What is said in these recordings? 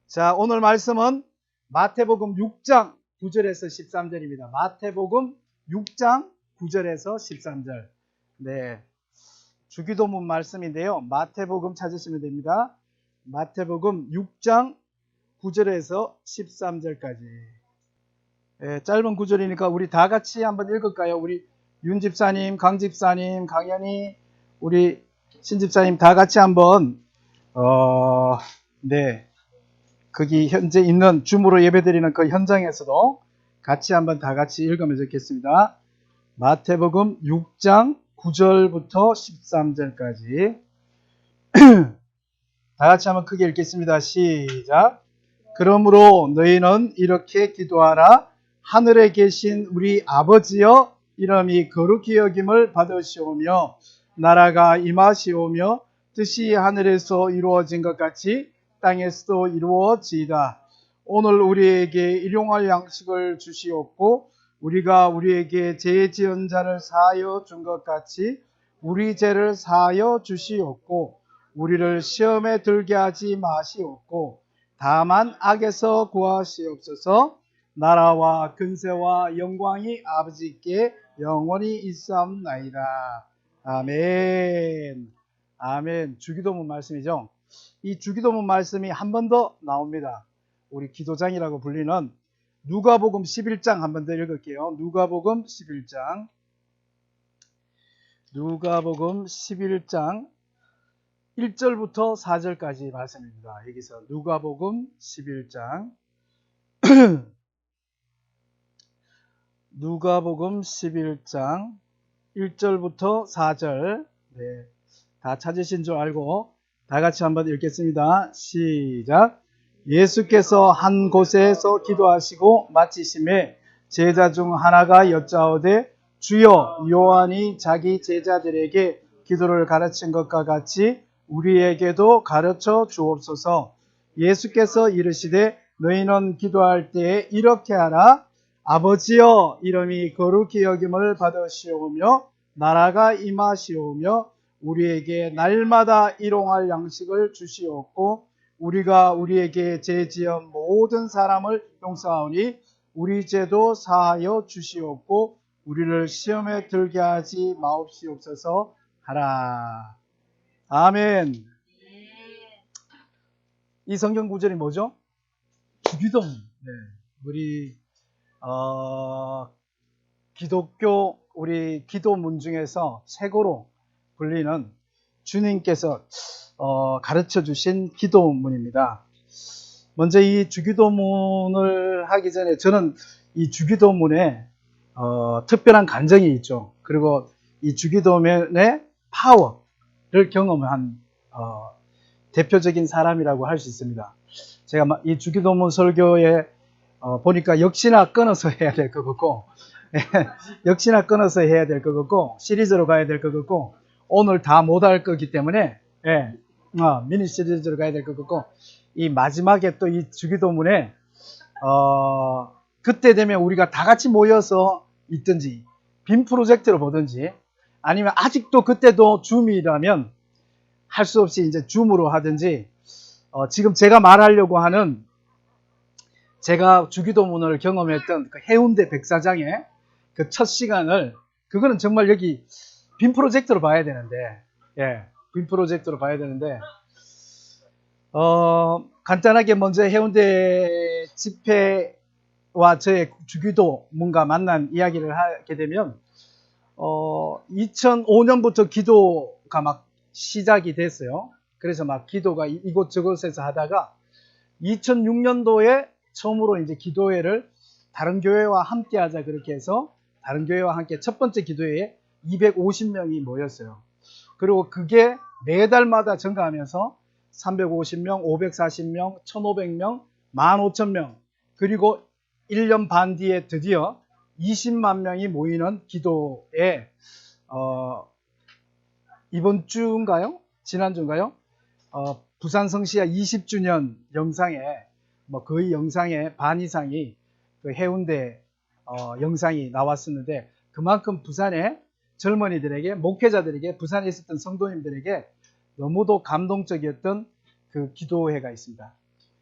자, 오늘 말씀은 마태복음 6장 9절에서 13절입니다. 마태복음 6장 9절에서 13절. 네. 주기도문 말씀인데요. 마태복음 찾으시면 됩니다. 마태복음 6장 9절에서 13절까지. 네, 짧은 구절이니까 우리 다 같이 한번 읽을까요? 우리 윤 집사님, 강 집사님, 강연이, 우리 신 집사님 다 같이 한번 네. 거기 현재 있는 줌으로 예배드리는 그 현장에서도 같이 한번 다 같이 읽으면 좋겠습니다. 마태복음 6장 9절부터 13절까지 다 같이 한번 크게 읽겠습니다. 시작. 그러므로 너희는 이렇게 기도하라. 하늘에 계신 우리 아버지여, 이름이 거룩히 여김을 받으시오며 나라가 임하시오며 뜻이 하늘에서 이루어진 것 같이 땅에서도 이루어지이다. 오늘 우리에게 일용할 양식을 주시옵고 우리가 우리에게 죄 지은 자를 사하여 준 것 같이 우리 죄를 사하여 주시옵고 우리를 시험에 들게 하지 마시옵고 다만 악에서 구하시옵소서. 나라와 근세와 영광이 아버지께 영원히 있사옵나이다. 아멘. 아멘. 주기도문 말씀이죠. 이 주기도문 말씀이 한 번 더 나옵니다. 우리 기도장이라고 불리는 누가복음 11장 한 번 더 읽을게요. 누가복음 11장. 누가복음 11장 1절부터 4절까지 말씀입니다. 여기서 누가복음 11장 누가복음 11장 1절부터 4절. 네, 다 찾으신 줄 알고 다 같이 한번 읽겠습니다. 시작. 예수께서 한 곳에서 기도하시고 마치심에 제자 중 하나가 여짜오되 주여, 요한이 자기 제자들에게 기도를 가르친 것과 같이 우리에게도 가르쳐 주옵소서. 예수께서 이르시되 너희는 기도할 때에 이렇게 하라. 아버지여, 이름이 거룩히 여김을 받으시오며 나라가 임하시오며 우리에게 날마다 일용할 양식을 주시옵고 우리가 우리에게 죄 지은 모든 사람을 용서하오니 우리 죄도 사하여 주시옵고 우리를 시험에 들게 하지 마옵시옵소서 하라. 아멘. 이 성경 구절이 뭐죠? 주기도문. 네. 우리 기독교 우리 기도문 중에서 최고로 불리는 주님께서 가르쳐 주신 기도문입니다. 먼저 이 주기도문을 하기 전에 저는 이 주기도문에 특별한 감정이 있죠. 그리고 이 주기도문의 파워를 경험한 대표적인 사람이라고 할 수 있습니다. 제가 이 주기도문 설교에 보니까 역시나 끊어서 해야 될 것 같고 역시나 끊어서 해야 될 것 같고 시리즈로 가야 될 것 같고 오늘 다 못할 거기 때문에 미니 시리즈로 가야 될 것 같고 이 마지막에 또 이 주기도문에 그때 되면 우리가 다 같이 모여서 있든지 빔 프로젝트로 보든지 아니면 아직도 그때도 줌이라면 할 수 없이 이제 줌으로 하든지 지금 제가 말하려고 하는 제가 주기도문을 경험했던 그 해운대 백사장의 그 첫 시간을 그거는 정말 여기 빔 프로젝트로 봐야 되는데 빔 프로젝트로 봐야 되는데 간단하게 먼저 해운대 집회와 저의 주기도문과 만난 이야기를 하게 되면 2005년부터 기도가 막 시작이 됐어요. 그래서 막 기도가 이곳저곳에서 하다가 2006년도에 처음으로 이제 기도회를 다른 교회와 함께 하자 그렇게 해서 다른 교회와 함께 첫 번째 기도회에 250명이 모였어요. 그리고 그게 매달마다 증가하면서 350명, 540명, 1500명, 15,000명 그리고 1년 반 뒤에 드디어 20만 명이 모이는 기도에 이번 주인가요? 지난주인가요? 부산 성시야 20주년 영상에 거의 영상의 반 이상이 그 해운대 영상이 나왔었는데 그만큼 부산의 젊은이들에게 목회자들에게 부산에 있었던 성도님들에게 너무도 감동적이었던 그 기도회가 있습니다.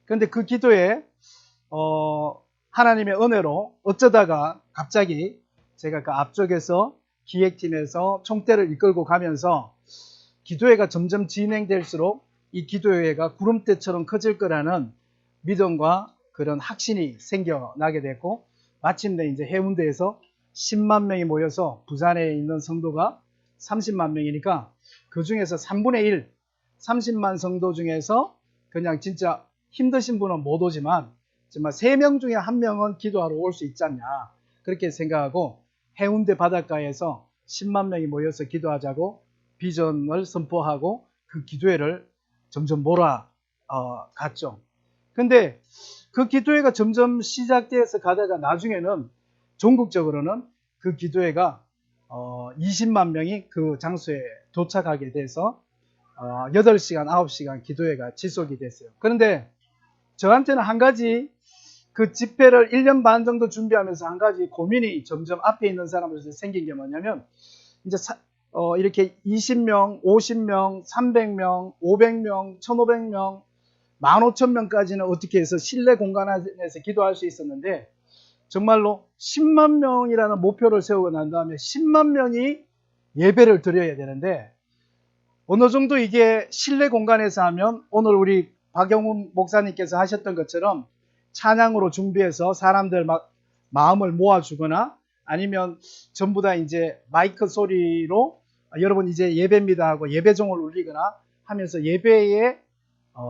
그런데 그 기도에 하나님의 은혜로 어쩌다가 갑자기 제가 그 앞쪽에서 기획팀에서 총대를 이끌고 가면서 기도회가 점점 진행될수록 이 기도회가 구름대처럼 커질 거라는 믿음과 그런 확신이 생겨나게 됐고, 마침내 이제 해운대에서 10만 명이 모여서 부산에 있는 성도가 30만 명이니까 그 중에서 3분의 1, 30만 성도 중에서 그냥 진짜 힘드신 분은 못 오지만 정말 3명 중에 1명은 기도하러 올 수 있지 않냐, 그렇게 생각하고 해운대 바닷가에서 10만 명이 모여서 기도하자고 비전을 선포하고 그 기도회를 점점 몰아갔죠. 근데 그 기도회가 점점 시작돼서 가다가 나중에는 전국적으로는 그 기도회가 20만 명이 그 장소에 도착하게 돼서 8시간, 9시간 기도회가 지속이 됐어요. 그런데 저한테는 한 가지, 그 집회를 1년 반 정도 준비하면서 한 가지 고민이 점점 앞에 있는 사람으로서 생긴 게 뭐냐면, 이제 이렇게 20명, 50명, 300명, 500명, 1500명, 15,000명까지는 어떻게 해서 실내 공간 안에서 기도할 수 있었는데, 정말로 10만 명이라는 목표를 세우고 난 다음에 10만 명이 예배를 드려야 되는데, 어느 정도 이게 실내 공간에서 하면 오늘 우리 박영훈 목사님께서 하셨던 것처럼 찬양으로 준비해서 사람들 막 마음을 모아주거나, 아니면 전부 다 이제 마이크 소리로 여러분 이제 예배입니다 하고 예배종을 울리거나 하면서 예배에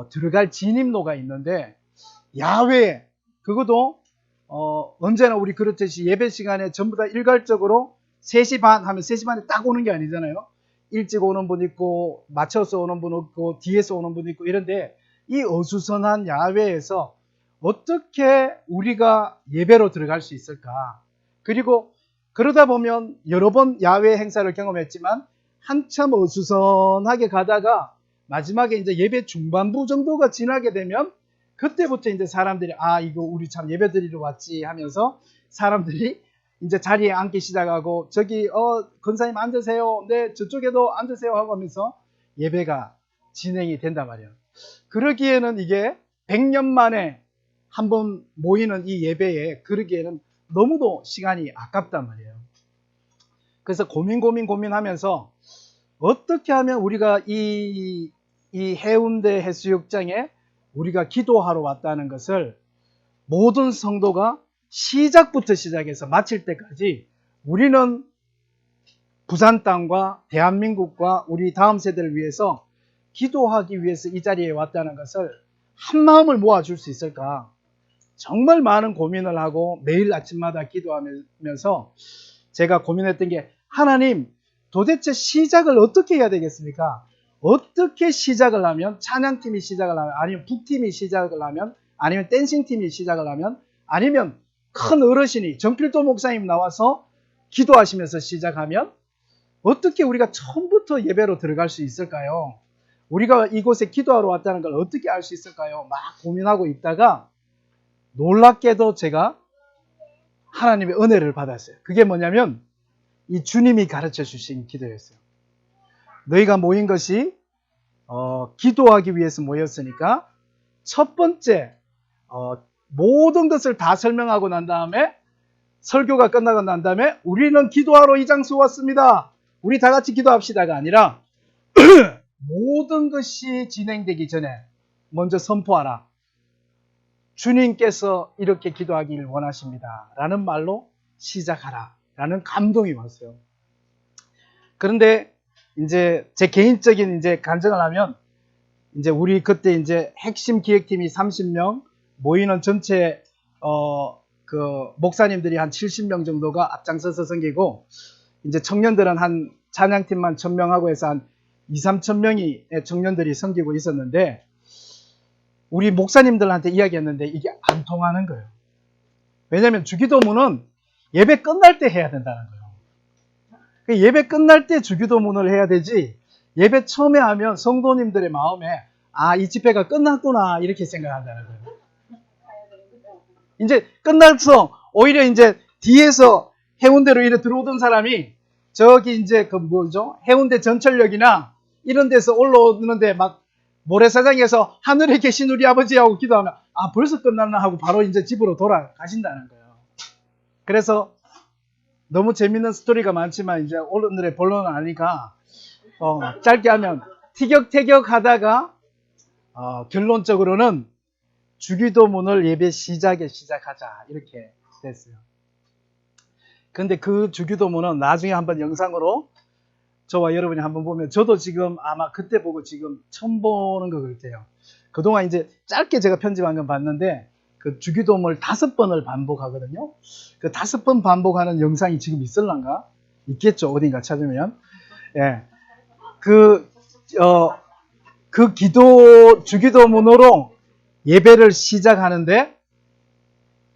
들어갈 진입로가 있는데, 야외 그것도 언제나 우리 그렇듯이 예배 시간에 전부 다 일괄적으로 3시 반 하면 3시 반에 딱 오는 게 아니잖아요. 일찍 오는 분 있고 맞춰서 오는 분 있고 뒤에서 오는 분 있고 이런데, 이 어수선한 야외에서 어떻게 우리가 예배로 들어갈 수 있을까? 그리고 그러다 보면 여러 번 야외 행사를 경험했지만 한참 어수선하게 가다가 마지막에 이제 예배 중반부 정도가 지나게 되면 그때부터 이제 사람들이 이거 우리 참 예배 드리러 왔지 하면서 사람들이 이제 자리에 앉기 시작하고, 저기 권사님 앉으세요, 네 저쪽에도 앉으세요 하고 하면서 예배가 진행이 된단 말이에요. 그러기에는 이게 100년 만에 한 번 모이는 이 예배에 그러기에는 너무도 시간이 아깝단 말이에요. 그래서 고민하면서 어떻게 하면 우리가 이 해운대 해수욕장에 우리가 기도하러 왔다는 것을 모든 성도가 시작부터 시작해서 마칠 때까지 우리는 부산 땅과 대한민국과 우리 다음 세대를 위해서 기도하기 위해서 이 자리에 왔다는 것을 한 마음을 모아줄 수 있을까? 정말 많은 고민을 하고 매일 아침마다 기도하면서 제가 고민했던 게, 하나님 도대체 시작을 어떻게 해야 되겠습니까? 어떻게 시작을 하면, 찬양팀이 시작을 하면, 아니면 북팀이 시작을 하면, 아니면 댄싱팀이 시작을 하면, 아니면 큰 어르신이 정필도 목사님 나와서 기도하시면서 시작하면 어떻게 우리가 처음부터 예배로 들어갈 수 있을까요? 우리가 이곳에 기도하러 왔다는 걸 어떻게 알 수 있을까요? 막 고민하고 있다가 놀랍게도 제가 하나님의 은혜를 받았어요. 그게 뭐냐면 이 주님이 가르쳐 주신 기도였어요. 너희가 모인 것이 기도하기 위해서 모였으니까 첫 번째 모든 것을 다 설명하고 난 다음에, 설교가 끝나고 난 다음에 우리는 기도하러 이 장소 왔습니다, 우리 다 같이 기도합시다가 아니라 모든 것이 진행되기 전에 먼저 선포하라. 주님께서 이렇게 기도하기를 원하십니다 라는 말로 시작하라 라는 감동이 왔어요. 그런데 이제 제 개인적인 이제 간증을 하면, 이제 우리 그때 이제 핵심 기획팀이 30명, 모이는 전체 그 목사님들이 한 70명 정도가 앞장서서 섬기고, 이제 청년들은 한 찬양팀만 1000명하고 해서 한 2-3,000명의 청년들이 섬기고 있었는데, 우리 목사님들한테 이야기했는데 이게 안 통하는 거예요. 왜냐하면 주기도문은 예배 끝날 때 해야 된다는 거예요. 예배 끝날 때 주기도문을 해야 되지, 예배 처음에 하면 성도님들의 마음에 이 집회가 끝났구나 이렇게 생각한다는 거예요. 이제 끝나서 오히려 이제 뒤에서 해운대로 이래 들어오던 사람이 저기 이제 해운대 전철역이나 이런 데서 올라오는데 막 모래사장에서 하늘에 계신 우리 아버지하고 기도하면 아, 벌써 끝났나 하고 바로 이제 집으로 돌아가신다는 거예요. 그래서 너무 재밌는 스토리가 많지만 이제 오늘의 본론은 아니니까 짧게 하면 티격태격 하다가 결론적으로는 주기도문을 예배 시작하자 이렇게 됐어요. 근데 그 주기도문은 나중에 한번 영상으로 저와 여러분이 한번 보면 저도 지금 아마 그때 보고 지금 처음 보는 것 같아요. 그동안 이제 짧게 제가 편집한 건 봤는데 그 주기도문을 5번을 반복하거든요. 그 5번 반복하는 영상이 지금 있을란가? 있겠죠. 어딘가 찾으면. 예. 그 주기도문으로 예배를 시작하는데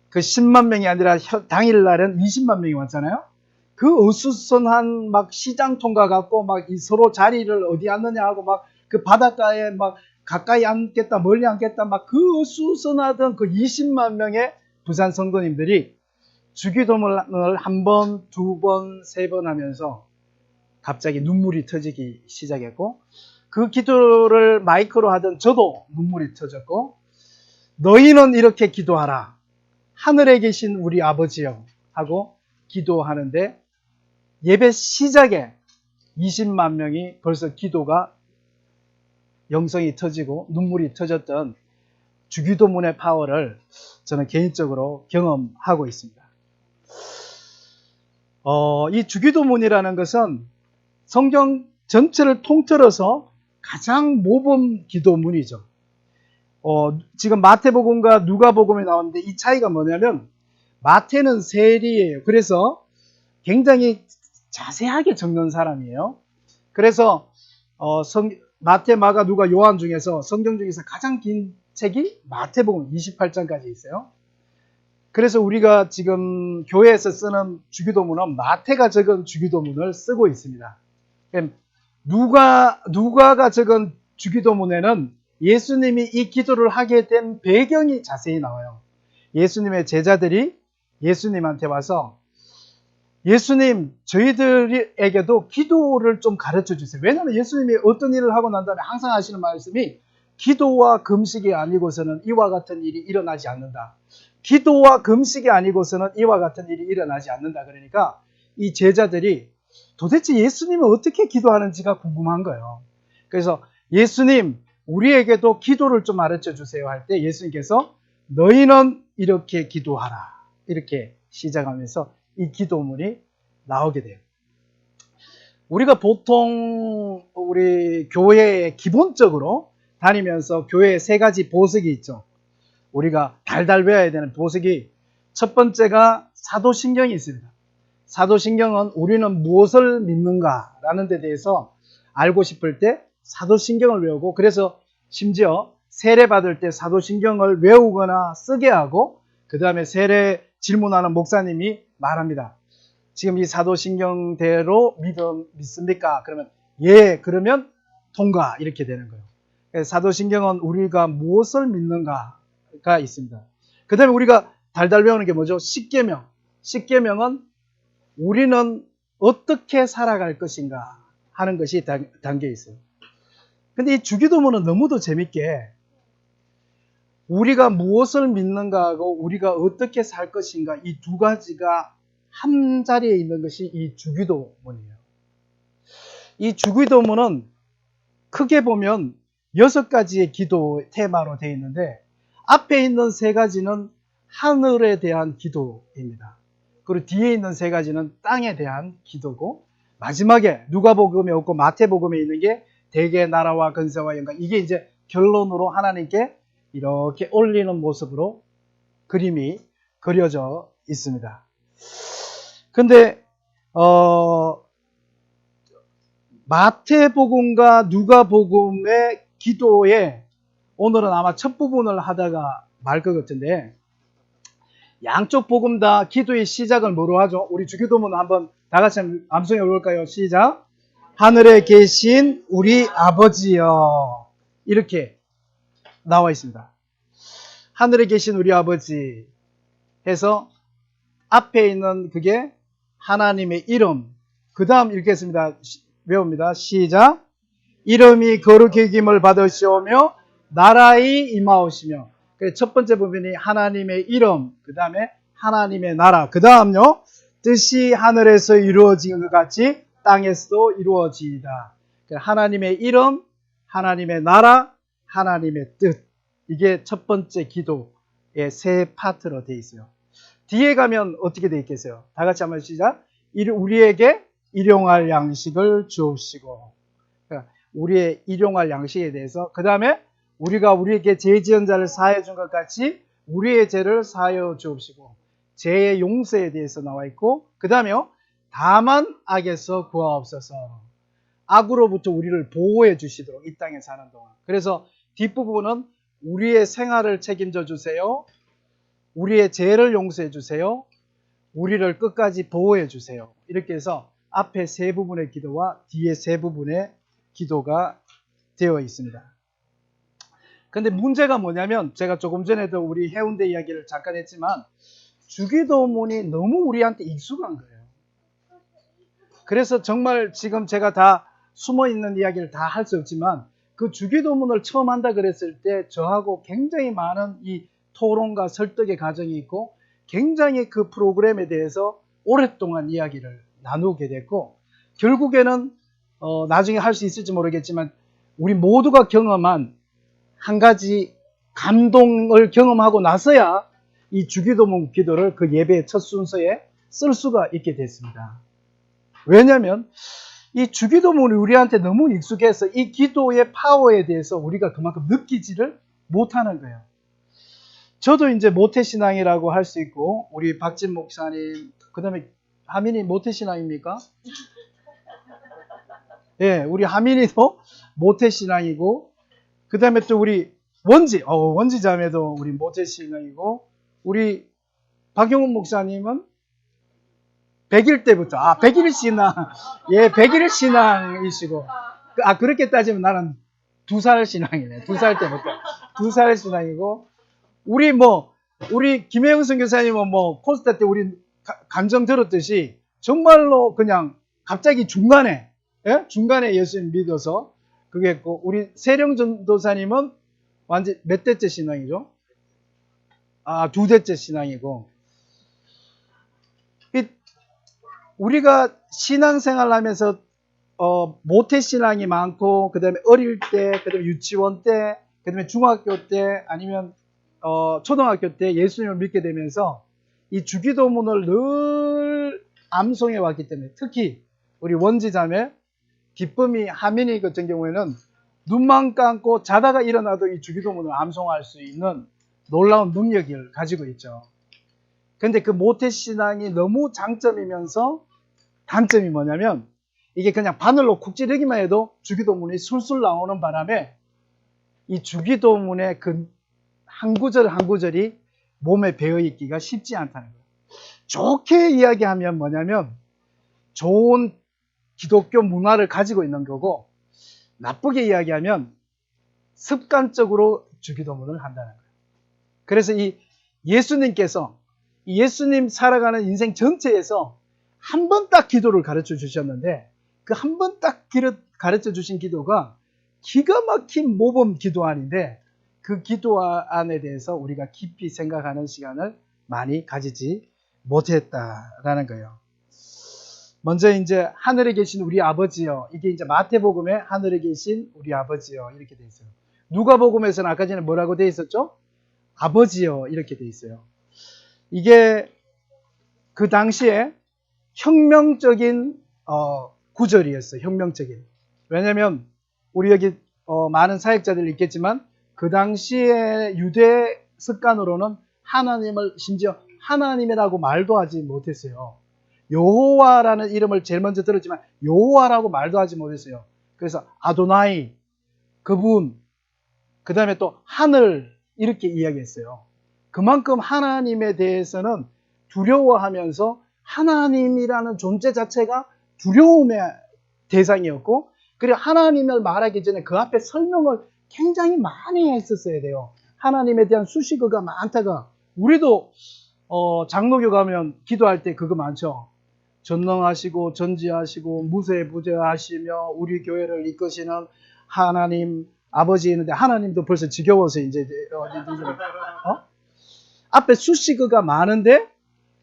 그 10만 명이 아니라 당일날은 20만 명이 왔잖아요. 그 어수선한 막 시장 통과 갖고 막 서로 자리를 어디 앉느냐 하고 막 그 바닷가에 막 가까이 앉겠다 멀리 앉겠다 막 그 어수선하던 그 20만 명의 부산 성도님들이 주기도문을 한 번, 두 번, 세 번 하면서 갑자기 눈물이 터지기 시작했고 그 기도를 마이크로 하던 저도 눈물이 터졌고 너희는 이렇게 기도하라. 하늘에 계신 우리 아버지여 하고 기도하는데 예배 시작에 20만 명이 벌써 기도가 영성이 터지고 눈물이 터졌던 주기도문의 파워를 저는 개인적으로 경험하고 있습니다. 이 주기도문이라는 것은 성경 전체를 통틀어서 가장 모범 기도문이죠. 지금 마태복음과 누가복음이 나오는데 이 차이가 뭐냐면 마태는 세리예요. 그래서 굉장히 자세하게 적는 사람이에요. 그래서 마태, 마가, 누가, 요한 중에서 성경 중에서 가장 긴 책이 마태복음 28장까지 있어요. 그래서 우리가 지금 교회에서 쓰는 주기도문은 마태가 적은 주기도문을 쓰고 있습니다. 누가가 적은 주기도문에는 예수님이 이 기도를 하게 된 배경이 자세히 나와요. 예수님의 제자들이 예수님한테 와서 예수님, 저희들에게도 기도를 좀 가르쳐 주세요. 왜냐하면 예수님이 어떤 일을 하고 난 다음에 항상 하시는 말씀이 기도와 금식이 아니고서는 이와 같은 일이 일어나지 않는다. 기도와 금식이 아니고서는 이와 같은 일이 일어나지 않는다. 그러니까 이 제자들이 도대체 예수님은 어떻게 기도하는지가 궁금한 거예요. 그래서 예수님, 우리에게도 기도를 좀 가르쳐 주세요 할 때 예수님께서 너희는 이렇게 기도하라. 이렇게 시작하면서 이 기도문이 나오게 돼요. 우리가 보통 우리 교회에 기본적으로 다니면서 교회에 3가지 보석이 있죠. 우리가 달달 외워야 되는 보석이 첫 번째가 사도신경이 있습니다. 사도신경은 우리는 무엇을 믿는가라는 데 대해서 알고 싶을 때 사도신경을 외우고 그래서 심지어 세례 받을 때 사도신경을 외우거나 쓰게 하고 그 다음에 세례 질문하는 목사님이 말합니다. 지금 이 사도신경대로 믿습니까? 그러면 예, 그러면 통과 이렇게 되는 거예요. 사도신경은 우리가 무엇을 믿는가가 있습니다. 그 다음에 우리가 달달 외우는 게 뭐죠? 십계명. 십계명은 우리는 어떻게 살아갈 것인가 하는 것이 담겨 있어요. 근데 이 주기도문은 너무도 재밌게 우리가 무엇을 믿는가하고 우리가 어떻게 살 것인가 이 2가지가 한 자리에 있는 것이 이 주기도문이에요. 이 주기도문은 크게 보면 6가지의 기도 테마로 되어 있는데 앞에 있는 3가지는 하늘에 대한 기도입니다. 그리고 뒤에 있는 3가지는 땅에 대한 기도고 마지막에 누가복음에 없고 마태복음에 있는 게 대개 나라와 건세와 영광 이게 이제 결론으로 하나님께 이렇게 올리는 모습으로 그림이 그려져 있습니다. 근데 마태복음과 누가복음의 기도에 오늘은 아마 첫 부분을 하다가 말 것 같은데 양쪽 복음 다 기도의 시작을 뭐로 하죠? 우리 주기도문 한번 다 같이 암송해 볼까요? 시작. 하늘에 계신 우리 아버지여 이렇게 나와 있습니다. 하늘에 계신 우리 아버지 해서 앞에 있는 그게 하나님의 이름 그 다음 읽겠습니다. 외웁니다. 시작. 이름이 거룩히 여김을 받으시오며 나라의 임하오시며 첫 번째 부분이 하나님의 이름, 그 다음에 하나님의 나라, 그 다음요 뜻이 하늘에서 이루어진 것 같이 땅에서도 이루어지이다. 하나님의 이름, 하나님의 나라, 하나님의 뜻, 이게 첫 번째 기도의 세 파트로 되어 있어요. 뒤에 가면 어떻게 되어 있겠어요? 다 같이 한번 시작. 우리에게 일용할 양식을 주옵시고, 그러니까 우리의 일용할 양식에 대해서, 그 다음에 우리가 우리에게 죄 지은 자를 사하여 준 것 같이 우리의 죄를 사하여 주옵시고, 죄의 용서에 대해서 나와 있고, 그 다음에 다만 악에서 구하옵소서. 악으로부터 우리를 보호해 주시도록 이 땅에 사는 동안. 그래서 뒷부분은 우리의 생활을 책임져 주세요. 우리의 죄를 용서해 주세요. 우리를 끝까지 보호해 주세요. 이렇게 해서 앞에 세 부분의 기도와 뒤에 세 부분의 기도가 되어 있습니다. 근데 문제가 뭐냐면, 제가 조금 전에도 우리 해운대 이야기를 잠깐 했지만 주기도문이 너무 우리한테 익숙한 거예요. 그래서 정말 지금 제가 다 숨어있는 이야기를 다 할 수 없지만, 그 주기도문을 처음 한다 그랬을 때 저하고 굉장히 많은 이 토론과 설득의 과정이 있고, 굉장히 그 프로그램에 대해서 오랫동안 이야기를 나누게 됐고, 결국에는 나중에 할 수 있을지 모르겠지만 우리 모두가 경험한 한 가지 감동을 경험하고 나서야 이 주기도문 기도를 그 예배의 첫 순서에 쓸 수가 있게 됐습니다. 왜냐하면 이 주기도문이 우리한테 너무 익숙해서 이 기도의 파워에 대해서 우리가 그만큼 느끼지를 못하는 거예요. 저도 이제 모태신앙이라고 할 수 있고, 우리 박진 목사님, 그 다음에 하민이 모태신앙입니까? 예, 우리 하민이도 모태신앙이고, 그 다음에 또 우리 원지 자매도 우리 모태신앙이고, 우리 박용훈 목사님은 100일 때부터, 100일 신앙, 예, 100일 신앙이시고, 그렇게 따지면 나는 2살 신앙이네. 2살 때부터. 2살 신앙이고, 우리 김혜영 선교사님은 콘서트 때 우리 감정 들었듯이 정말로 그냥 갑자기 중간에 예수님 믿어서 그게 했고, 우리 세령 전도사님은 완전 몇 대째 신앙이죠? 2대째 신앙이고, 우리가 신앙생활 하면서 모태신앙이 많고, 그 다음에 어릴 때, 그 다음에 유치원 때, 그 다음에 중학교 때, 아니면 초등학교 때 예수님을 믿게 되면서 이 주기도문을 늘 암송해 왔기 때문에, 특히 우리 원지자매 기쁨이 하민이 같은 경우에는 눈만 감고 자다가 일어나도 이 주기도문을 암송할 수 있는 놀라운 능력을 가지고 있죠. 근데 그 모태신앙이 너무 장점이면서 단점이 뭐냐면, 이게 그냥 바늘로 쿡 찌르기만 해도 주기도문이 술술 나오는 바람에 이 주기도문의 그 한 구절 한 구절이 몸에 배어있기가 쉽지 않다는 거예요. 좋게 이야기하면 뭐냐면 좋은 기독교 문화를 가지고 있는 거고, 나쁘게 이야기하면 습관적으로 주기도문을 한다는 거예요. 그래서 이 예수님께서 예수님 살아가는 인생 전체에서 한 번 딱 기도를 가르쳐 주셨는데, 그 한 번 딱 가르쳐 주신 기도가 기가 막힌 모범 기도안인데, 그 기도안에 대해서 우리가 깊이 생각하는 시간을 많이 가지지 못했다라는 거예요. 먼저 이제 하늘에 계신 우리 아버지요, 이게 이제 마태복음에 하늘에 계신 우리 아버지요 이렇게 돼 있어요. 누가복음에서는 아까 전에 뭐라고 돼 있었죠? 아버지요 이렇게 돼 있어요. 이게 그 당시에 혁명적인 구절이었어요. 혁명적인. 왜냐하면 우리 여기 많은 사역자들이 있겠지만, 그 당시에 유대 습관으로는 하나님을 심지어 하나님이라고 말도 하지 못했어요. 여호와라는 이름을 제일 먼저 들었지만 여호와라고 말도 하지 못했어요. 그래서 아도나이, 그분, 그 다음에 또 하늘 이렇게 이야기했어요. 그만큼 하나님에 대해서는 두려워하면서 하나님이라는 존재 자체가 두려움의 대상이었고, 그리고 하나님을 말하기 전에 그 앞에 설명을 굉장히 많이 했었어야 돼요. 하나님에 대한 수식어가 많다가, 우리도 장로교 가면 기도할 때 그거 많죠. 전능하시고 전지하시고 무세부재하시며 우리 교회를 이끄시는 하나님, 아버지 있는데 하나님도 벌써 지겨워서 이제 앞에 수식어가 많은데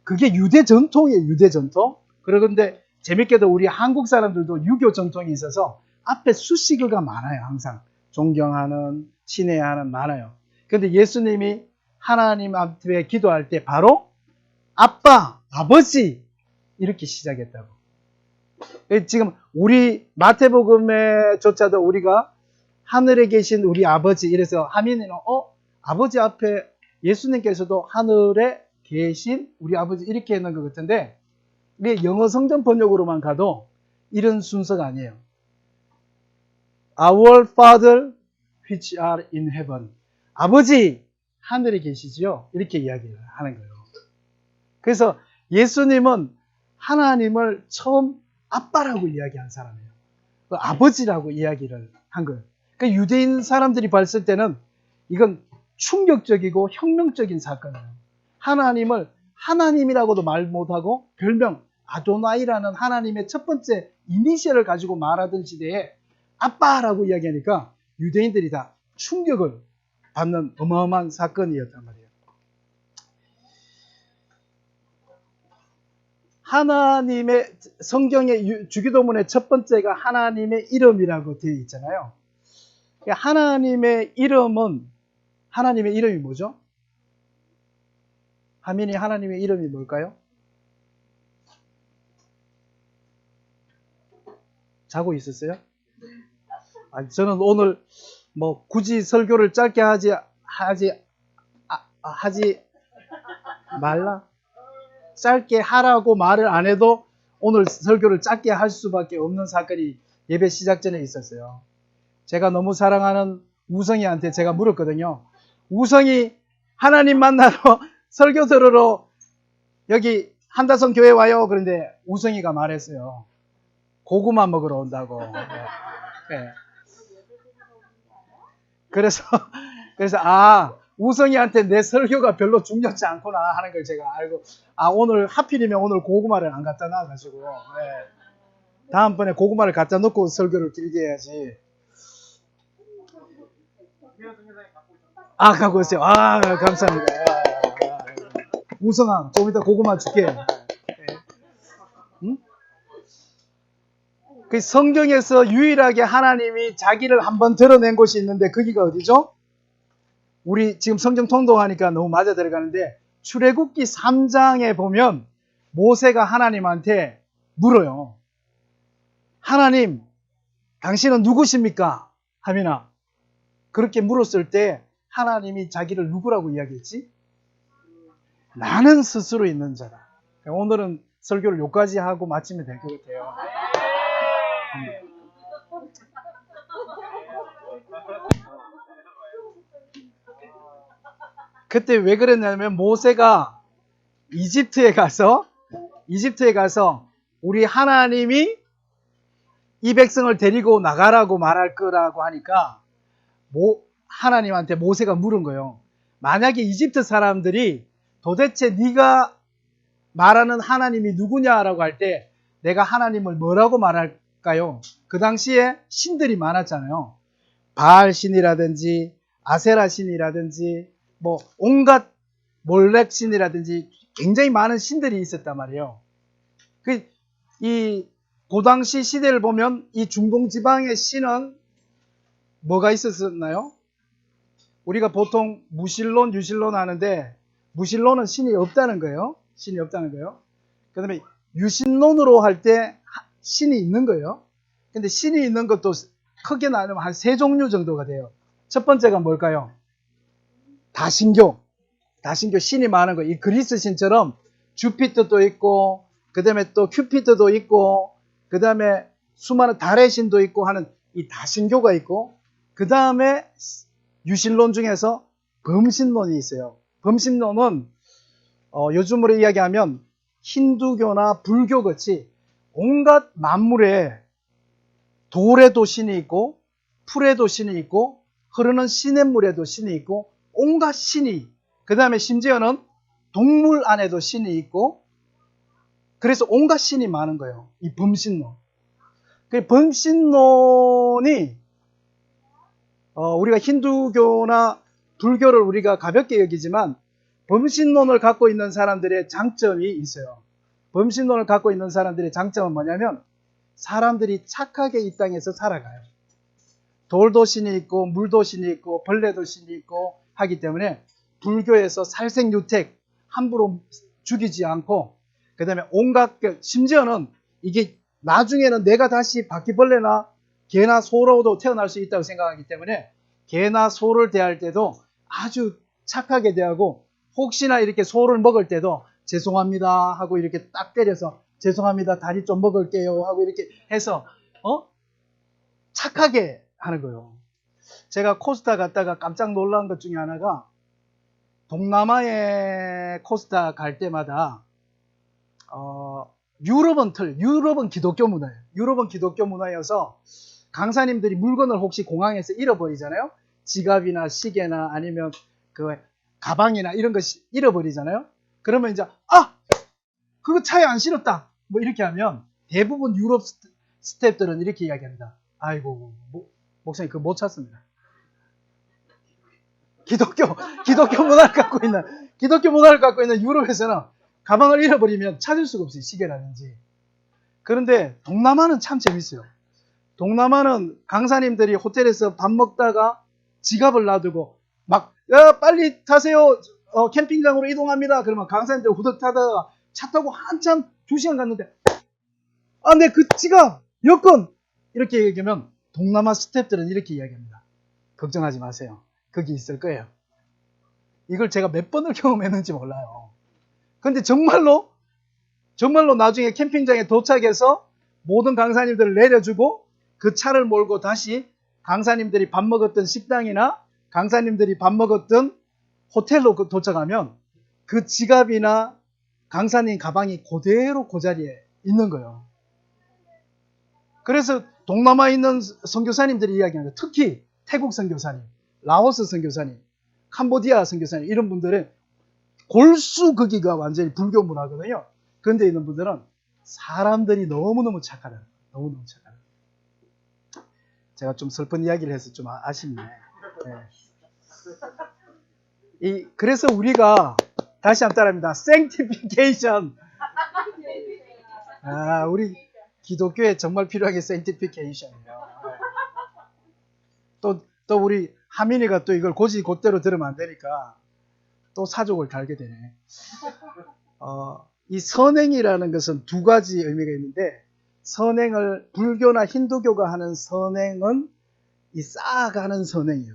그게 유대 전통이에요. 유대 전통. 그런데 재밌게도 우리 한국 사람들도 유교 전통이 있어서 앞에 수식어가 많아요. 항상 존경하는, 친애하는 많아요. 그런데 예수님이 하나님 앞에 기도할 때 바로 아빠, 아버지 이렇게 시작했다고. 지금 우리 마태복음에조차도 우리가 하늘에 계신 우리 아버지 이래서 하민이는 아버지 앞에 예수님께서도 하늘에 계신 우리 아버지 이렇게 했는 것 같은데 우리 영어 성전 번역으로만 가도 이런 순서가 아니에요. Our Father which are in heaven. 아버지 하늘에 계시지요? 이렇게 이야기를 하는 거예요. 그래서 예수님은 하나님을 처음 아빠라고 이야기한 사람이에요. 아버지라고 이야기를 한 거예요. 그러니까 유대인 사람들이 봤을 때는 이건 충격적이고 혁명적인 사건이에요. 하나님을 하나님이라고도 말 못하고 별명 아도나이라는 하나님의 첫 번째 이니셜을 가지고 말하던 시대에 아빠라고 이야기하니까 유대인들이 다 충격을 받는 어마어마한 사건이었단 말이에요. 하나님의 성경의 주기도문의 첫 번째가 하나님의 이름이라고 되어 있잖아요. 하나님의 이름은 하나님의 이름이 뭐죠? 하민이 하나님의 이름이 뭘까요? 자고 있었어요? 아니, 저는 오늘 뭐 굳이 설교를 짧게 하지 말라? 짧게 하라고 말을 안 해도 오늘 설교를 짧게 할 수밖에 없는 사건이 예배 시작 전에 있었어요. 제가 너무 사랑하는 우성이한테 제가 물었거든요. 우성이 하나님 만나러 설교 들으러 여기 한다성 교회 와요. 그런데 우성이가 말했어요. 고구마 먹으러 온다고. 네. 그래서 우성이한테 내 설교가 별로 중요치 않구나 하는 걸 제가 알고 오늘 하필이면 오늘 고구마를 안 갖다 놔가지고 다음번에 고구마를 갖다 놓고 설교를 길게 해야지. 갖고 오세요. 감사합니다. 우성아, 좀 이따 고구마 줄게. 응? 그 성경에서 유일하게 하나님이 자기를 한번 드러낸 곳이 있는데 거기가 어디죠? 우리 지금 성경 통독하니까 너무 맞아 들어가는데 출애굽기 3장에 보면 모세가 하나님한테 물어요. 하나님, 당신은 누구십니까? 하민아. 그렇게 물었을 때 하나님이 자기를 누구라고 이야기했지? 나는 스스로 있는 자다. 오늘은 설교를 여기까지 하고 마치면 될 것 같아요. 그때 왜 그랬냐면 모세가 이집트에 가서 우리 하나님이 이 백성을 데리고 나가라고 말할 거라고 하니까 하나님한테 모세가 물은 거예요. 만약에 이집트 사람들이 도대체 네가 말하는 하나님이 누구냐라고 할 때 내가 하나님을 뭐라고 말할까요? 그 당시에 신들이 많았잖아요. 바알 신이라든지 아세라 신이라든지 뭐 온갖 몰렉 신이라든지 굉장히 많은 신들이 있었단 말이에요. 그 당시 시대를 보면 이 중동 지방의 신은 뭐가 있었나요? 우리가 보통 무신론, 유신론 하는데 무신론은 신이 없다는 거예요. 신이 없다는 거예요. 그 다음에 유신론으로 할 때 신이 있는 거예요. 근데 신이 있는 것도 크게 나누면 한 3종류 정도가 돼요. 첫 번째가 뭘까요? 다신교 신이 많은 거. 이 그리스 신처럼 주피터도 있고 그 다음에 또 큐피터도 있고 그 다음에 수많은 달의 신도 있고 하는 이 다신교가 있고 그 다음에 유신론 중에서 범신론이 있어요. 범신론은 요즘으로 이야기하면 힌두교나 불교 같이 온갖 만물에 돌에도 신이 있고 풀에도 신이 있고 흐르는 시냇물에도 신이 있고 온갖 신이, 그 다음에 심지어는 동물 안에도 신이 있고 그래서 온갖 신이 많은 거예요. 이 범신론. 그 범신론이 우리가 힌두교나 불교를 우리가 가볍게 여기지만 범신론을 갖고 있는 사람들의 장점이 있어요. 범신론을 갖고 있는 사람들의 장점은 뭐냐면 사람들이 착하게 이 땅에서 살아가요. 돌도 신이 있고 물도 신이 있고 벌레도 신이 있고 하기 때문에 불교에서 살생유택 함부로 죽이지 않고 그 다음에 온갖 심지어는 이게 나중에는 내가 다시 바퀴벌레나 개나 소로도 태어날 수 있다고 생각하기 때문에 개나 소를 대할 때도 아주 착하게 대하고 혹시나 이렇게 소를 먹을 때도 죄송합니다 하고 이렇게 딱 때려서 죄송합니다 다리 좀 먹을게요 하고 이렇게 해서 착하게 하는 거예요. 제가 코스타 갔다가 깜짝 놀란 것 중에 하나가 동남아에 코스타 갈 때마다 유럽은 기독교 문화예요. 유럽은 기독교 문화여서 강사님들이 물건을 혹시 공항에서 잃어버리잖아요. 지갑이나 시계나 아니면 그 가방이나 이런 거 잃어버리잖아요. 그러면 이제 그거 차에 안 실었다 뭐 이렇게 하면 대부분 유럽 스태프들은 이렇게 이야기합니다. 아이고 목사님 그거 못 찾습니다. 기독교 문화를 갖고 있는 유럽에서는 가방을 잃어버리면 찾을 수가 없어요. 시계라든지. 그런데 동남아는 참 재밌어요. 동남아는 강사님들이 호텔에서 밥 먹다가 지갑을 놔두고 야 빨리 타세요. 캠핑장으로 이동합니다. 그러면 강사님들 후덕 타다가 차 타고 한참 2시간 갔는데 내 그 지갑 여권 이렇게 얘기하면 동남아 스태프들은 이렇게 이야기합니다. 걱정하지 마세요. 거기 있을 거예요. 이걸 제가 몇 번을 경험했는지 몰라요. 근데 정말로 나중에 캠핑장에 도착해서 모든 강사님들을 내려주고 그 차를 몰고 다시 강사님들이 밥 먹었던 식당이나 강사님들이 밥 먹었던 호텔로 도착하면 그 지갑이나 강사님 가방이 그대로 그 자리에 있는 거예요. 그래서 동남아에 있는 선교사님들이 이야기하는 거예요. 특히 태국 선교사님, 라오스 선교사님, 캄보디아 선교사님 이런 분들은 골수 거기가 완전히 불교 문화거든요. 그런데 있는 분들은 사람들이 너무너무 착하다. 너무너무 착하다. 제가 좀 슬픈 이야기를 해서 좀 아쉽네. 네. 그래서 우리가 다시 한번 따라합니다. sanctification. 우리 기독교에 정말 필요한 게 sanctification이에요. 또 우리 하민이가 또 이걸 곧대로 들으면 안 되니까 또 사족을 달게 되네. 이 선행이라는 것은 두 가지 의미가 있는데 선행을 불교나 힌두교가 하는 선행은 이 쌓아가는 선행이에요.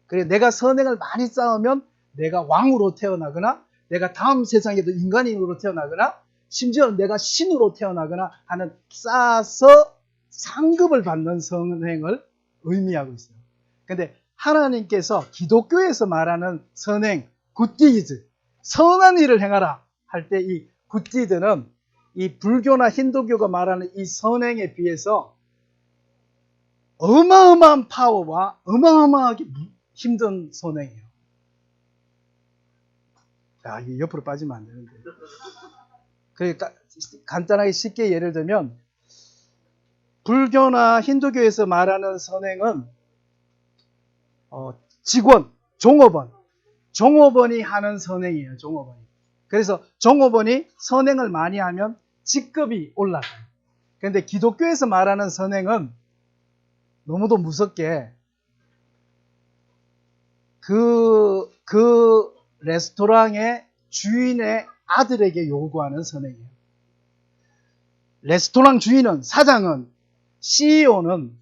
그래 내가 선행을 많이 쌓으면 내가 왕으로 태어나거나 내가 다음 세상에도 인간으로 태어나거나 심지어 내가 신으로 태어나거나 하는 쌓아서 상급을 받는 선행을 의미하고 있어요. 근데 하나님께서 기독교에서 말하는 선행, 굿디즈, 선한 일을 행하라 할 때 이 굿디드는 이 불교나 힌두교가 말하는 이 선행에 비해서 어마어마한 파워와 어마어마하게 힘든 선행이에요. 자, 이게 옆으로 빠지면 안 되는데. 그러니까 간단하게 쉽게 예를 들면 불교나 힌두교에서 말하는 선행은 직원, 종업원이 하는 선행이에요. 종업원이. 그래서 종업원이 선행을 많이 하면 직급이 올라가요. 그런데 기독교에서 말하는 선행은 너무도 무섭게 그 레스토랑의 주인의 아들에게 요구하는 선행이에요. 레스토랑 주인은, 사장은, CEO는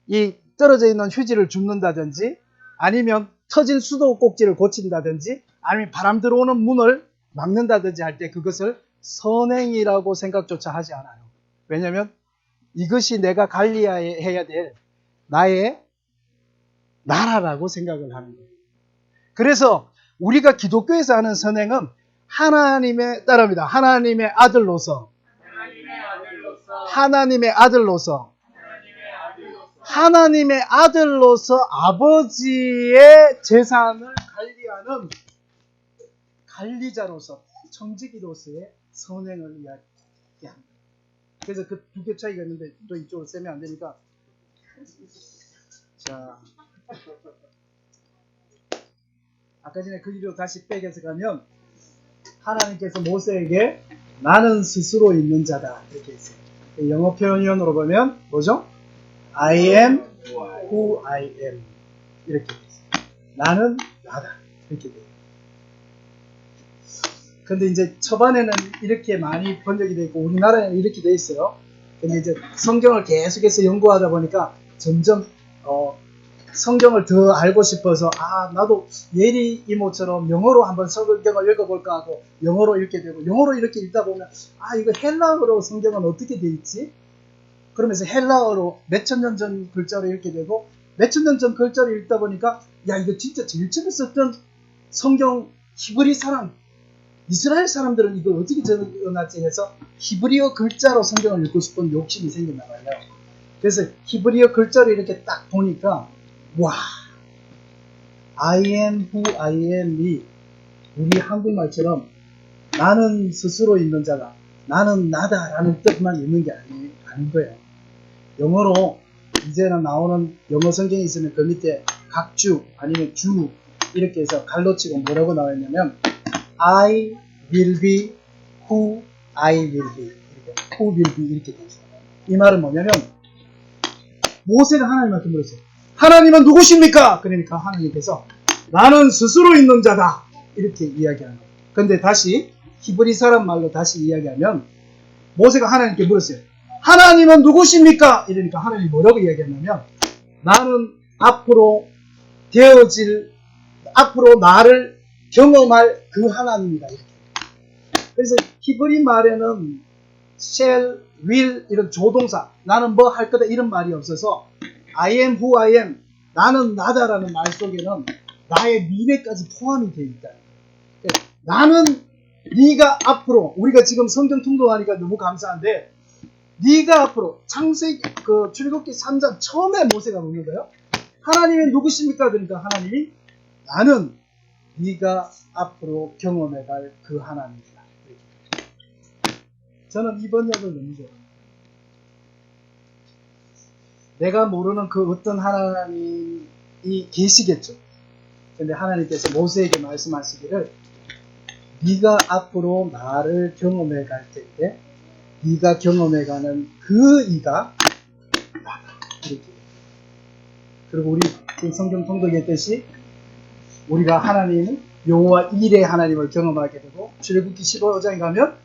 이 떨어져 있는 휴지를 줍는다든지 아니면 터진 수도꼭지를 고친다든지 아니면 바람 들어오는 문을 막는다든지 할 때 그것을 선행이라고 생각조차 하지 않아요. 왜냐하면 이것이 내가 관리해야 될 나의 나라라고 생각을 하는 거예요. 그래서 우리가 기독교에서 하는 선행은 하나님의 따라합니다. 하나님의 아들로서 아버지의 재산을 관리하는 관리자로서 청지기로서의 선행을 이야기합니다. 그래서 그 두 개 차이가 있는데 또 이쪽으로 세면 안 되니까 자 아까 전에 그 뒤로 다시 백에서 가면 하나님께서 모세에게 나는 스스로 있는 자다 이렇게 했어요. 영어 표현으로 보면 뭐죠? I am who I am 이렇게 됐어요. 나는 나다 이렇게 돼요. 근데 이제 초반에는 이렇게 많이 번역이 되어 있고 우리나라에는 이렇게 되어 있어요. 근데 이제 성경을 계속해서 연구하다 보니까 점점 성경을 더 알고 싶어서 나도 예리 이모처럼 영어로 한번 성경을 읽어볼까 하고 영어로 읽게 되고 영어로 이렇게 읽다 보면 이거 헬라어로 성경은 어떻게 되어 있지? 그러면서 헬라어로 몇천 년 전 글자로 읽게 되고 몇천 년 전 글자로 읽다 보니까 이거 진짜 제일 처음에 썼던 성경 히브리 사람 이스라엘 사람들은 이걸 어떻게 적어놨지 해서 히브리어 글자로 성경을 읽고 싶은 욕심이 생겼나 봐요. 그래서 히브리어 글자로 이렇게 딱 보니까 와, I am who I am이 우리 한국말처럼 나는 스스로 있는 자다, 나는 나다라는 뜻만 있는 게 아닌 거예요. 영어로 이제는 나오는 영어 성경이 있으면 그 밑에 각주 아니면 주 이렇게 해서 갈로치고 뭐라고 나와 있냐면 I will be who I will be 이렇게 who will be 이렇게 돼 있어요. 이 말은 뭐냐면 모세가 하나님한테 물었어요. 하나님은 누구십니까? 그러니까 하나님께서 나는 스스로 있는 자다 이렇게 이야기하는 거예요. 근데 다시 히브리 사람 말로 다시 이야기하면 모세가 하나님께 물었어요. 하나님은 누구십니까? 이러니까 하나님이 뭐라고 이야기했냐면 나는 앞으로 나를 경험할 그 하나님이다 이렇게. 그래서 히브리 말에는 shall, will 이런 조동사 나는 뭐 할 거다 이런 말이 없어서 I am who I am 나는 나다라는 말 속에는 나의 미래까지 포함이 되어 있다. 나는 네가 앞으로 우리가 지금 성경 통독하니까 너무 감사한데 네가 앞으로 창세기 출애굽기 3장 처음에 모세가 묻는 거예요. 하나님이 누구십니까? 그러니까 하나님이 나는 네가 앞으로 경험해갈 그 하나님이다. 저는 이 번역을 너무 좋아합니다. 내가 모르는 그 어떤 하나님이 계시겠죠. 근데 하나님께서 모세에게 말씀하시기를 네가 앞으로 나를 경험해 갈 텐데 네가 경험해가는 그 이가 나다. 이렇게. 그리고 우리 성경 통독했듯이 우리가 하나님 여호와 일의 하나님을 경험하게 되고 출애굽기 15장에 가면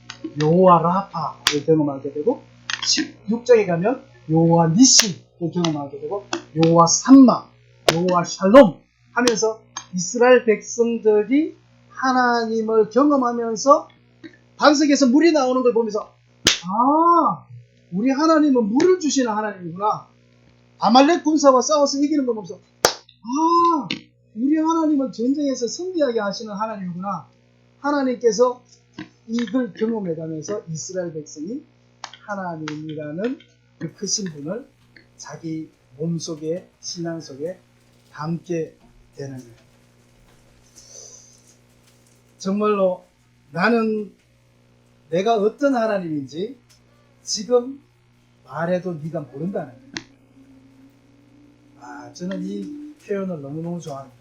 여호와 라파를 경험하게 되고 16장에 가면 여호와 니시를 경험하게 되고 여호와 삼마, 여호와 샬롬 하면서 이스라엘 백성들이 하나님을 경험하면서 반석에서 물이 나오는 걸 보면서 우리 하나님은 물을 주시는 하나님이구나. 아말렉 군사와 싸워서 이기는 걸 보면서 우리 하나님은 전쟁에서 승리하게 하시는 하나님이구나. 하나님께서 이걸 경험해가면서 이스라엘 백성이 하나님이라는 그 크신 분을 자기 몸속에 신앙 속에 담게 되는 거예요. 정말로 나는 내가 어떤 하나님인지 지금 말해도 네가 모른다는 거예요. 저는 이 표현을 너무너무 좋아합니다.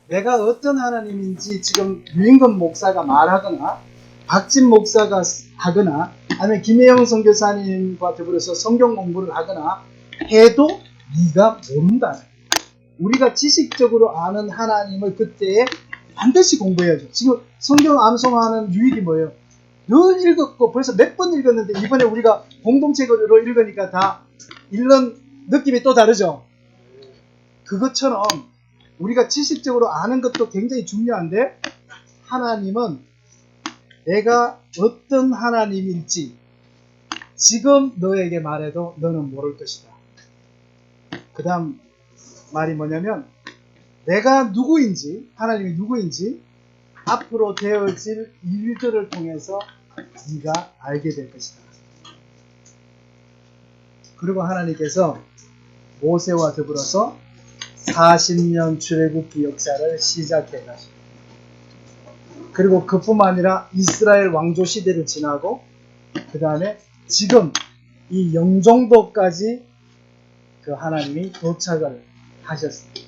내가 어떤 하나님인지 지금 유인건 목사가 말하거나 박진 목사가 하거나 아니면 김혜영 선교사님과 더불어서 성경 공부를 하거나 해도 네가 모른다. 우리가 지식적으로 아는 하나님을 그때에 반드시 공부해야죠. 지금 성경 암송하는 유익이 뭐예요? 늘 읽었고 벌써 몇 번 읽었는데 이번에 우리가 공동책으로 읽으니까 다 읽는 느낌이 또 다르죠. 그것처럼 우리가 지식적으로 아는 것도 굉장히 중요한데 하나님은 내가 어떤 하나님일지 지금 너에게 말해도 너는 모를 것이다. 그 다음 말이 뭐냐면 내가 누구인지 하나님이 누구인지 앞으로 되어질 일들을 통해서 네가 알게 될 것이다. 그리고 하나님께서 모세와 더불어서 40년 출애굽기 역사를 시작해 가시고 그리고 그뿐만 아니라 이스라엘 왕조 시대를 지나고 그 다음에 지금 이 영종도까지 그 하나님이 도착을 하셨습니다.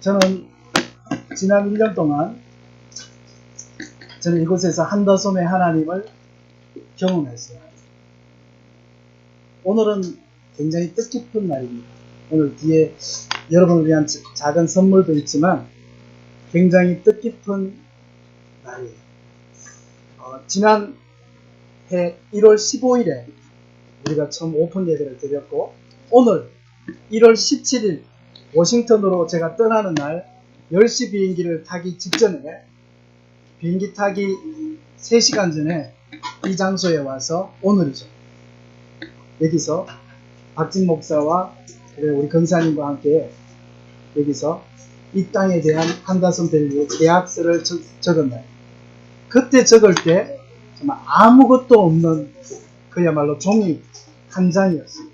저는 지난 1년 동안 저는 이곳에서 한다솜의 하나님을 경험했어요. 오늘은 굉장히 뜻깊은 날입니다. 오늘 뒤에 여러분을 위한 작은 선물도 있지만 굉장히 뜻깊은 날이에요. 지난해 1월 15일에 우리가 처음 오픈 예배를 드렸고, 오늘 1월 17일 워싱턴으로 제가 떠나는 날 10시 비행기를 타기 직전에, 비행기 타기 3시간 전에 이 장소에 와서 오늘이죠. 여기서 박진 목사와 우리 권사님과 함께 여기서 이 땅에 대한 한다솜 밸류 계약서를 적은 날. 그때 적을 때 정말 아무것도 없는 그야말로 종이 한 장이었습니다.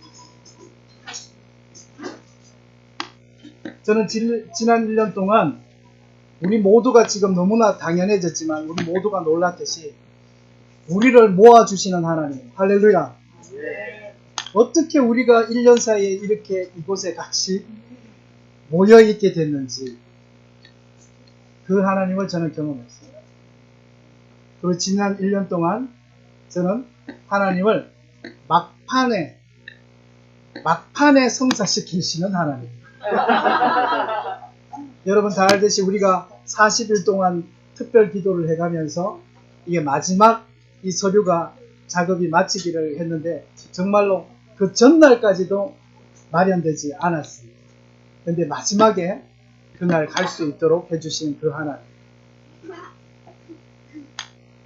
저는 지난 1년 동안 우리 모두가 지금 너무나 당연해졌지만 우리 모두가 놀랐듯이 우리를 모아주시는 하나님, 할렐루야. 어떻게 우리가 1년 사이에 이렇게 이곳에 같이 모여있게 됐는지 그 하나님을 저는 경험했어요. 그리고 지난 1년 동안 저는 하나님을 막판에 성사시키시는 하나님. 여러분 다 알듯이 우리가 40일 동안 특별 기도를 해가면서 이게 마지막 이 서류가 작업이 마치기를 했는데 정말로 그 전날까지도 마련되지 않았습니다. 그런데 마지막에 그날 갈 수 있도록 해주신 그 하나님.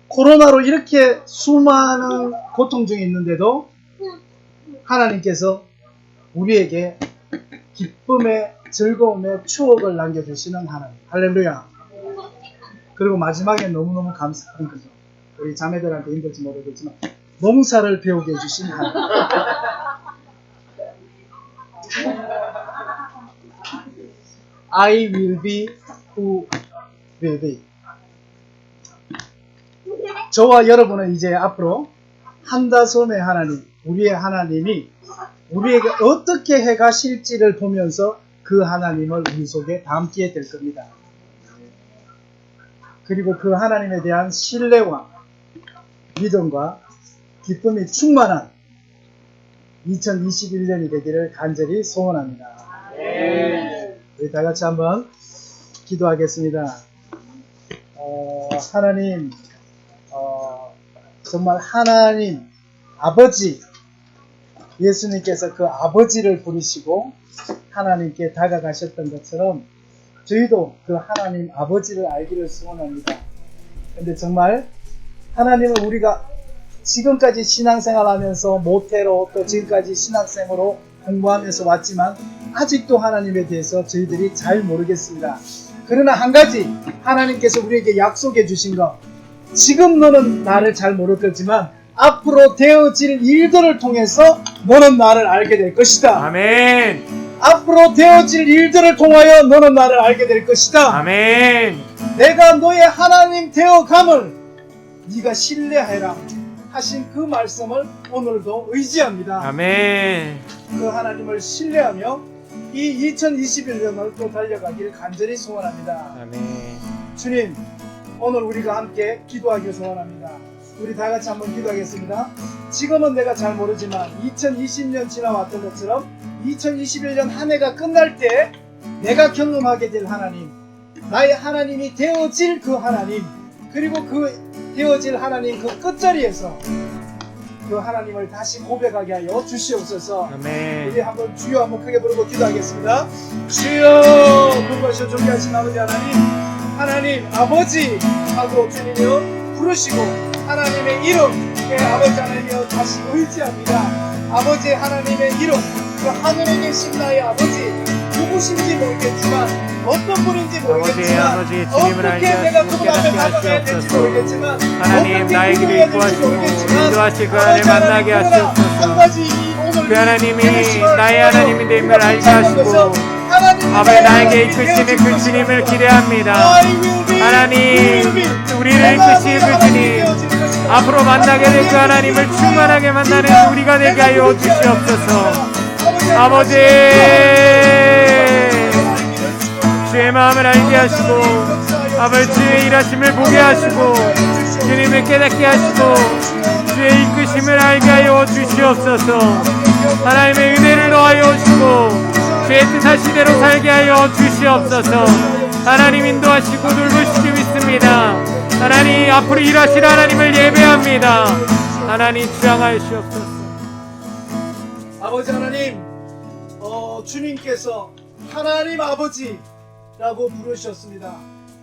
코로나로 이렇게 수많은 고통 중에 있는데도 하나님께서 우리에게 기쁨의 즐거움의 추억을 남겨주시는 하나님. 할렐루야. 그리고 마지막에 너무너무 감사한 거죠. 우리 자매들한테 힘들지 모르겠지만 농사를 배우게 해주신 하나님. I will be who will be. 저와 여러분은 이제 앞으로 한다솜의 하나님, 우리의 하나님이 우리에게 어떻게 해가실지를 보면서 그 하나님을 우리 속에 담게 될 겁니다. 그리고 그 하나님에 대한 신뢰와 믿음과 기쁨이 충만한 2021년이 되기를 간절히 소원합니다. 우리 다 같이 한번 기도하겠습니다. 하나님, 정말 하나님 아버지, 예수님께서 그 아버지를 부르시고 하나님께 다가가셨던 것처럼 저희도 그 하나님 아버지를 알기를 소원합니다. 근데 정말 하나님은 우리가 지금까지 신앙생활하면서 모태로 또 지금까지 신학생으로 공부하면서 왔지만 아직도 하나님에 대해서 저희들이 잘 모르겠습니다. 그러나 한 가지 하나님께서 우리에게 약속해 주신 것, 지금 너는 나를 잘 모를 거지만 앞으로 되어질 일들을 통해서 너는 나를 알게 될 것이다. 아멘. 앞으로 되어질 일들을 통하여 너는 나를 알게 될 것이다. 아멘. 내가 너의 하나님 되어감을 네가 신뢰해라 하신 그 말씀을 오늘도 의지합니다. 아멘. 그 하나님을 신뢰하며 이 2021년을 또 달려가기를 간절히 소원합니다. 아멘. 주님, 오늘 우리가 함께 기도하기를 소원합니다. 우리 다 같이 한번 기도하겠습니다. 지금은 내가 잘 모르지만 2020년 지나왔던 것처럼 2021년 한 해가 끝날 때 내가 경험하게 될 하나님, 나의 하나님이 되어질 그 하나님, 그리고 그 되어질 하나님 그 끝자리에서 그 하나님을 다시 고백하게 하여 주시옵소서. 아멘. 우리 한번 주여 한번 크게 부르고 기도하겠습니다. 주여, 그것이 존귀하신 아버지 하나님 아버지 하고 주님이여 부르시고 하나님의 이름에 아버지 하나님이여 다시 의지합니다. 아버지 하나님의 이름, 그 하늘에 계신 나의 아버지, 누구신지 모르겠지만 어떤 분인지 모르겠지만 어떻게 내가 그분 앞에 다가가야 될지 모르겠지만 하나님 나의 길을 인도하시고 인도하실 그 하나님 만나게 하시옵소서. 한 가지 오늘 그 하나님이 나의 하나님이 됨을 알게 하시고 아버지 나에게 이끄시는 그 주님을 기대합니다. 하나님 우리를 이끄시는 그 주님 앞으로 만나게 될 그 하나님을 충만하게 만나는 우리가 되게 하여 주시옵소서. 아버지 주의 마음을 알게 하시고 아버지 주의 일하심을 보게 하시고 주님을 깨닫게 하시고 주의 이끄심을 알게 하여 주시옵소서. 하나님의 은혜를 더하여 주시고 주의 뜻하시대로 살게 하여 주시옵소서. 하나님 인도하시고 돌보시기 믿습니다. 하나님 앞으로 일하실 하나님을 예배합니다. 하나님 주양하여 주시옵소서. 아버지 하나님, 주님께서 하나님 아버지라고 부르셨습니다.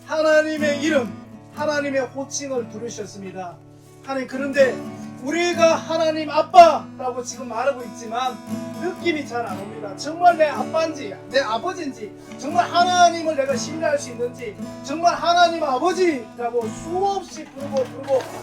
하나님의 이름, 하나님의 호칭을 부르셨습니다. 하나님, 그런데 우리가 하나님 아빠라고 지금 말하고 있지만 느낌이 잘 안 옵니다. 정말 내 아빠인지 내 아버지인지, 정말 하나님을 내가 신뢰할 수 있는지, 정말 하나님 아버지라고 수없이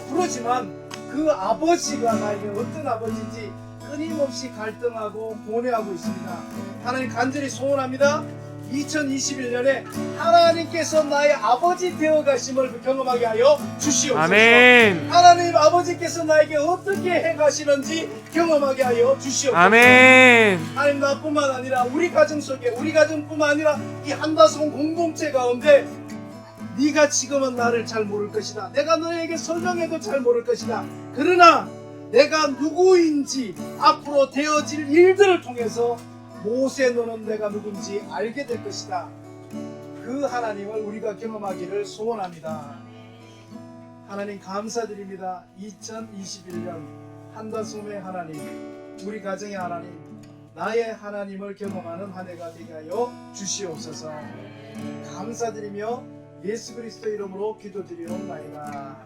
부르지만 그 아버지가 나에게 어떤 아버지인지 끊임없이 갈등하고 고뇌하고 있습니다. 하나님, 간절히 소원합니다. 2021년에 하나님께서 나의 아버지 되어 가심을 경험하게 하여 주시옵소서. 아멘. 하나님 아버지께서 나에게 어떻게 해 가시는지 경험하게 하여 주시옵소서. 아멘. 하나님, 나뿐만 아니라 우리 가정 속에, 우리 가정뿐만 아니라 이 한다성 공동체 가운데 네가 지금은 나를 잘 모를 것이다. 내가 너에게 설명해도 잘 모를 것이다. 그러나 내가 누구인지 앞으로 되어질 일들을 통해서 모세 너는 내가 누군지 알게 될 것이다. 그 하나님을 우리가 경험하기를 소원합니다. 하나님, 감사드립니다. 2021년 한다솜의 하나님, 우리 가정의 하나님, 나의 하나님을 경험하는 한 해가 되게 하여 주시옵소서. 감사드리며 예수 그리스도 이름으로 기도드리옵나이다.